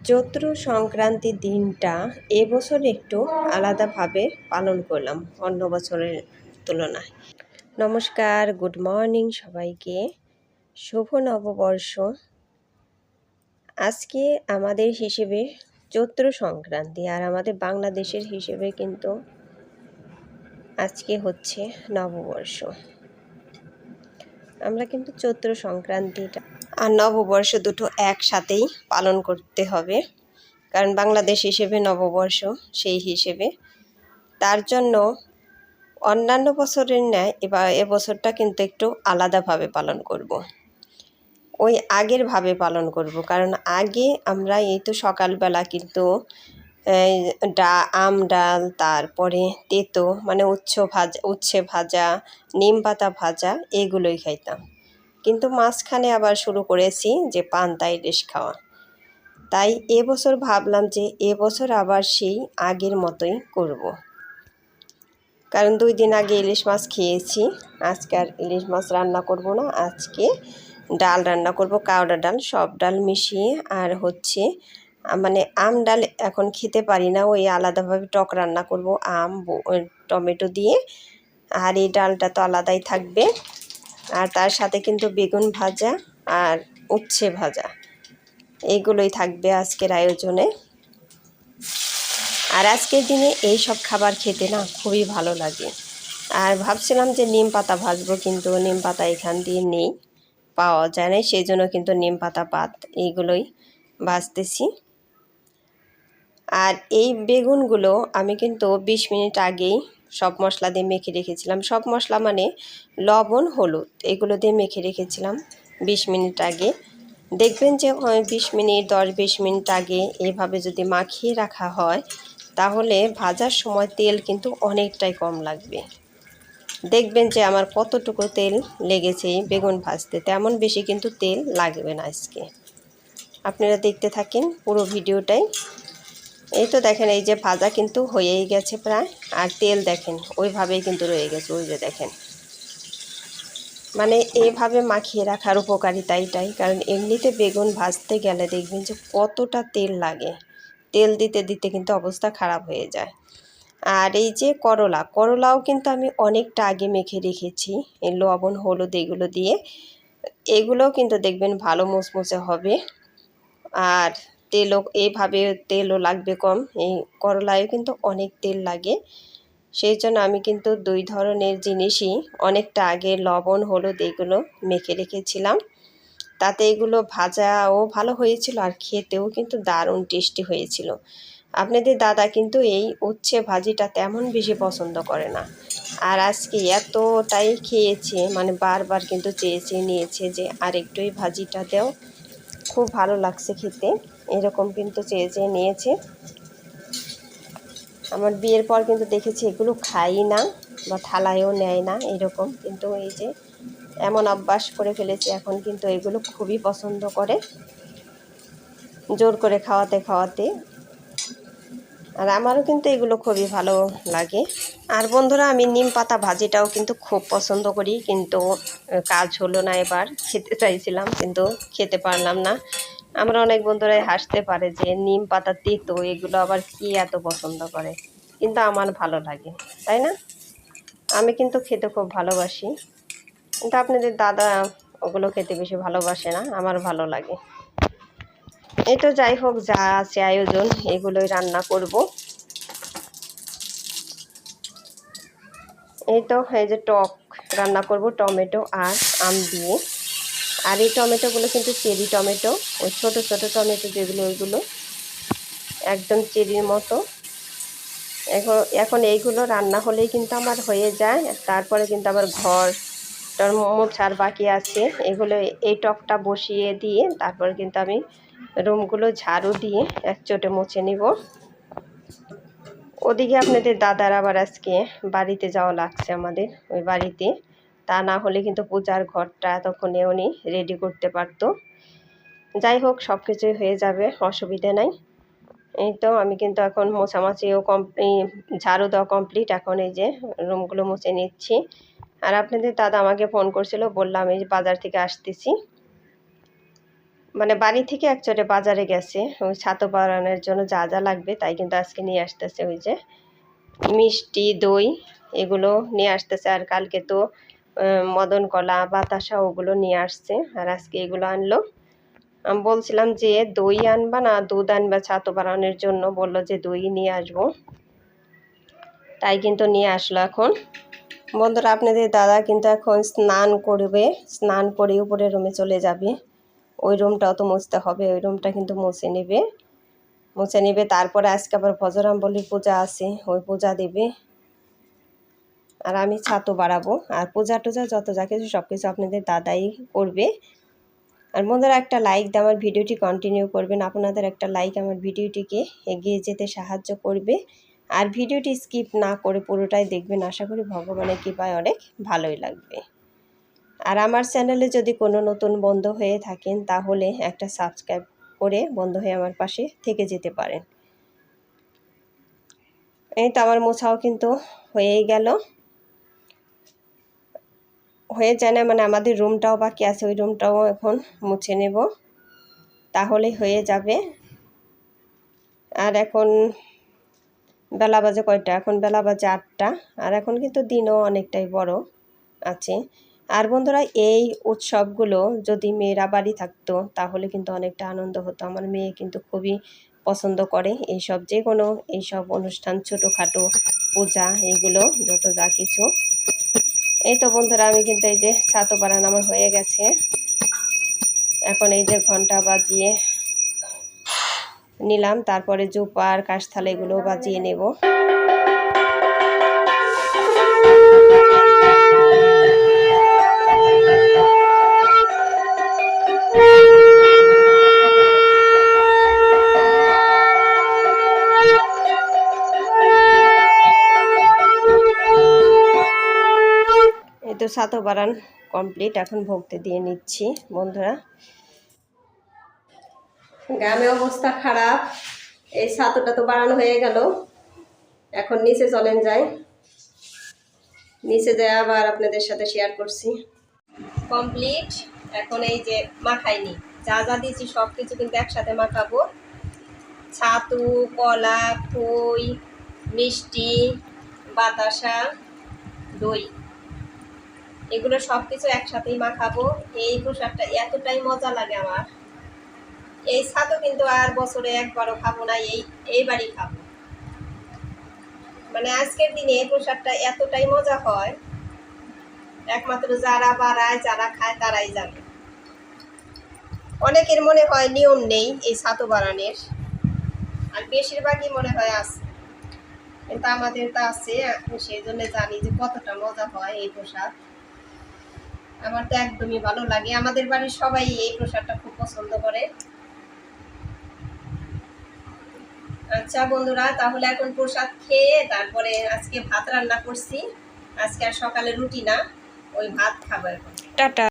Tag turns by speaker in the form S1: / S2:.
S1: চৈত্র সংক্রান্তির দিনটা এবছর একটু আলাদাভাবে পালন করলাম অন্য বছরের তুলনায়। নমস্কার, গুড মর্নিং সবাইকে, শুভ নববর্ষ। আজকে আমাদের হিসেবে চৈত্র সংক্রান্তি, আর আমাদের বাংলাদেশের হিসেবে কিন্তু আজকে হচ্ছে নববর্ষ। আমরা কিন্তু চৈত্র সংক্রান্তিটা আর নববর্ষ দুটো একসাথেই পালন করতে হবে, কারণ বাংলাদেশ হিসেবে নববর্ষ সেই হিসেবে। তার জন্য অন্যান্য বছরের ন্যায় এবছরটা কিন্তু একটু আলাদাভাবে পালন করব। ওই আগের ভাবে পালন করব, কারণ আগে আমরা এই তো সকালবেলা কিন্তু আম ডাল, তারপরে তেতো মানে উচ্ছে ভাজা, নিম পাতা ভাজা এগুলোই খাইতাম। কিন্তু মাঝখানে আবার শুরু করেছি যে পান্তা ইলিশ খাওয়া। তাই এবছর ভাবলাম যে এবছর আবার সেই আগের মতোই করব, কারণ 2 দিন আগে ইলিশ মাছ খেয়েছি। আজকে আর ইলিশ মাছ রান্না করব না, আজকে ডাল রান্না করব, কাওড়া ডাল, সব ডাল মিশিয়ে। আর হচ্ছে মানে আম ডাল এখন খেতে পারি না, ওই আলাদাভাবে টক রান্না করব টমেটো দিয়ে। আর এই ডালটা তো আলাদাই থাকবে। আর তার সাথে কিন্তু বেগুন ভাজা আর উচ্ছে ভাজা এইগুলোই থাকবে আজকের আয়োজনে। আর আজকের দিনে এই সব খাবার খেতে না খুবই ভালো লাগে। আর ভাবছিলাম যে নিম পাতা ভাজবো, কিন্তু নিম পাতা এখান দিয়ে নেই, পাওয়া যায় না, সেই জন্য কিন্তু নিম পাতা পাত এইগুলোই ভাজতেছি। আর এই বেগুনগুলো আমি কিন্তু 20 মিনিট আগেই সব মশলা দিয়ে মেখে রেখেছিলাম। সব মশলা মানে লবণ, হলুদ এগুলো দিয়ে মেখে রেখেছিলাম 20 মিনিট আগে। দেখবেন যে 20 মিনিট 10-20 মিনিট আগে এভাবে যদি মাখিয়ে রাখা হয়, তাহলে ভাজার সময় তেল কিন্তু অনেকটাই কম লাগবে। দেখবেন যে আমার কতটুকু তেল লেগেছে বেগুন ভাজতে, তেমন বেশি কিন্তু তেল লাগবে না আজকে। আপনারা দেখতে থাকেন পুরো ভিডিওটাই। এই তো দেখেন, এই যে ভাজা কিন্তু হয়েই গেছে প্রায়, আর তেল দেখেন ওইভাবেই কিন্তু রয়ে গেছে, ওই যে দেখেন। মানে এইভাবে মাখিয়ে রাখার উপকারিতা এটাই, কারণ এমনিতে বেগুন ভাজতে গেলে দেখবেন যে কতটা তেল লাগে, তেল দিতে দিতে কিন্তু অবস্থা খারাপ হয়ে যায়। আর এই যে করলাও কিন্তু আমি অনেকটা আগে মেখে রেখেছি এই লবণ হলুদ এগুলো দিয়ে। এগুলোও কিন্তু দেখবেন ভালো মুচমুচে হবে, আর এইভাবে তেলও লাগবে কম। এই করলায়ও কিন্তু অনেক তেল লাগে, সেই জন্য আমি কিন্তু 2 ধরনের জিনিসই অনেকটা আগে লবণ হলুদ এগুলো মেখে রেখেছিলাম। তাতে এগুলো ভাজাও ভালো হয়েছিল, আর খেতেও কিন্তু দারুণ টেস্টি হয়েছিল। আপনাদের দাদা কিন্তু এই উচ্ছে ভাজিটা তেমন বেশি পছন্দ করে না, আর আজকে এতটাই খেয়েছে, মানে বারবার কিন্তু চেয়ে নিয়েছে যে আর একটু এই ভাজিটা দাও, খুব ভালো লাগছে খেতে, এরকম কিন্তু চেয়ে নিয়েছে। আমার বিয়ের পর কিন্তু দেখেছি এগুলো খাই না বা থালায়ও নেয় না এরকম, কিন্তু এই যে এমন অভ্যাস করে ফেলেছে এখন, কিন্তু এগুলো খুবই পছন্দ করে, জোর করে খাওয়াতে খাওয়াতে। আর আমারও কিন্তু এগুলো খুবই ভালো লাগে। আর বন্ধুরা, আমি নিম পাতা ভাজিটাও কিন্তু খুব পছন্দ করি, কিন্তু কাজ হলো না, এবার খেতে চাইছিলাম কিন্তু খেতে পারলাম না। আমরা অনেক বন্ধুরাই হাসতে পারে যে নিম পাতা তেতো, এগুলো আবার কি এত পছন্দ করে, কিন্তু আমার ভালো লাগে, তাই না? আমি কিন্তু খেতে খুব ভালোবাসি, কিন্তু আপনাদের দাদা ওগুলো খেতে বেশি ভালোবাসে না, আমার ভালো লাগে। এই তো যাই হোক, যা আছে আয়োজন এগুলোই রান্না করব। এই তো এই যে টক রান্না করব টমেটো আর আম দিয়ে। আর এই টমেটোগুলো কিন্তু চেরি টমেটো, ওই ছোট ছোট টমেটো যেগুলো ওইগুলো একদম চেরির মতো। এখন এইগুলো রান্না হলেই কিন্তু আমার হয়ে যায়, তারপরে কিন্তু আবার ঘরটার মোছার বাকি আছে, এগুলো এই টকটা বসিয়ে দিয়ে তারপরে কিন্তু আমি রুমগুলো ঝাড়ু দিয়ে একচোটে মুছে নিব। ওদিকে আপনাদের দাদার আবার আজকে বাড়িতে যাওয়া লাগছে, আমাদের ওই বাড়িতে, তা না হলে কিন্তু পূজার ঘরটা এতক্ষণে উনি রেডি করতে পারতো। যাই হোক, সব কিছুই হয়ে যাবে, অসুবিধে নাই। এই তো আমি কিন্তু এখন মোছামাছিও ঝাড়ু দেওয়া কমপ্লিট, এখন এই যে রুমগুলো মুছে নিচ্ছি। আর আপনাদের দাদা আমাকে ফোন করছিল, বললাম এই যে বাজার থেকে আসতেছি। মানে বাড়ি থেকে একচুয়ালি বাজারে গেছে ওই ছাতু বানানোর জন্য যা যা লাগবে তাই কিন্তু আজকে নিয়ে আসতেছে। ওই যে মিষ্টি দই এগুলো নিয়ে আসতেছে, আর কালকে তো মদন কলা বাতাসা ওগুলো নিয়ে আসছে, আর আজকে এগুলো আনলো। আমি বলছিলাম যে দই আনবা না দুধ আনবা ছাতু বানানোর জন্য, বললো যে দই নিয়ে আসবো, তাই কিন্তু নিয়ে আসলো। এখন বন্ধুরা আপনাদের দাদা কিন্তু এখন স্নান করবে, স্নান করে উপরে রুমে চলে যাবে। ওই রুমটাও তো মুছতে হবে, ওই রুমটা কিন্তু মুছে নেবে। তারপরে আজকে আবার ফজরাম্বলির পূজা আছে, ওই পূজা দেবে, আর আমি ছাতু বাড়াবো। আর পূজা টুজা যত যা কিছু সব কিছু আপনাদের দাদাই করবে। আর বন্ধুরা একটা লাইক দিয়ে আমার ভিডিওটি কন্টিনিউ করবেন, আপনাদের একটা লাইক আমার ভিডিওটিকে এগিয়ে যেতে সাহায্য করবে। আর ভিডিওটি স্কিপ না করে পুরোটাই দেখবেন, আশা করি ভগবানের কৃপায় অনেক ভালোই লাগবে। আর আমার চ্যানেলে যদি কোনো নতুন বন্ধু হয়ে থাকেন তাহলে একটা সাবস্ক্রাইব করে বন্ধু হয়ে আমার পাশে থেকে যেতে পারেন। এই তো আমার মোছাও কিন্তু হয়েই গেল, হয়ে যায় না মানে আমাদের রুমটাও বাকি আছে, ওই রুমটাও এখন মুছে নেব, তাহলে হয়ে যাবে। আর এখন বেলা বাজে কয়টা? এখন বেলা বাজে 8টা, আর এখন কিন্তু দিনও অনেকটাই বড় আছে। আর বন্ধুরা এই উৎসবগুলো যদি মেয়েরা বাড়ি থাকতো তাহলে কিন্তু অনেকটা আনন্দ হতো। আমার মেয়ে কিন্তু খুবই পছন্দ করে এইসব, যে কোনো এইসব অনুষ্ঠান, ছোটোখাটো পূজা, এইগুলো যত যা কিছু। এই তো বন্ধুরা আমি কিন্তু এই যে ছাতু বানানো আমার হয়ে গেছে, এখন এই যে ঘন্টা বাজিয়ে নিলাম, তারপরে জুপার কাশথাল এগুলো বাজিয়ে নেব। এই তো ছাতু বানান কমপ্লিট, এখন ভোগতে দিয়ে নিচ্ছি। বন্ধুরা গ্রামে অবস্থা খারাপ, এই ছাতুটা তো বানানো হয়ে গেল, এখন নিচে চলেন যাই, নিচে যাই আবার আপনাদের সাথে শেয়ার করছি। কমপ্লিট, এখন এই যে মাখাইনি, যা যা দিয়েছি সব কিছু কিন্তু একসাথে মাখাবো। ছাতু, কলা, খই, মিষ্টি, বাতাসা, দই, এগুলো সব কিছু একসাথেই মাখাবো। এই প্রসাদটা এতটাই মজা লাগে আমার, এই ছাতু কিন্তু আর বছরে একবারও খাবো না, এইবারই খাবো। মানে আজকের দিনে এই প্রসাদটা এতটাই মজা হয়, একমাত্র যারা বাড়ায় যারা খায় তারাই জানে। অনেকের মনে হয় নিয়ম নেই এই ছাতু বানানোর, আর বেশিরভাগই মনে হয় আছে, কিন্তু আমাদের তো আছে, সেই জন্য জানি যে কতটা মজা হয় এই প্রসাদ। আমার তো একদমই ভালো লাগে, আমাদের বাড়ির সবাই এই প্রসাদটা খুব পছন্দ করে। আচ্ছা বন্ধুরা, তাহলে এখন প্রসাদ খেয়ে তারপরে আজকে ভাত রান্না করছি, আজকে আর সকালে রুটি না, ওই ভাত খাবো এখন। টাটা।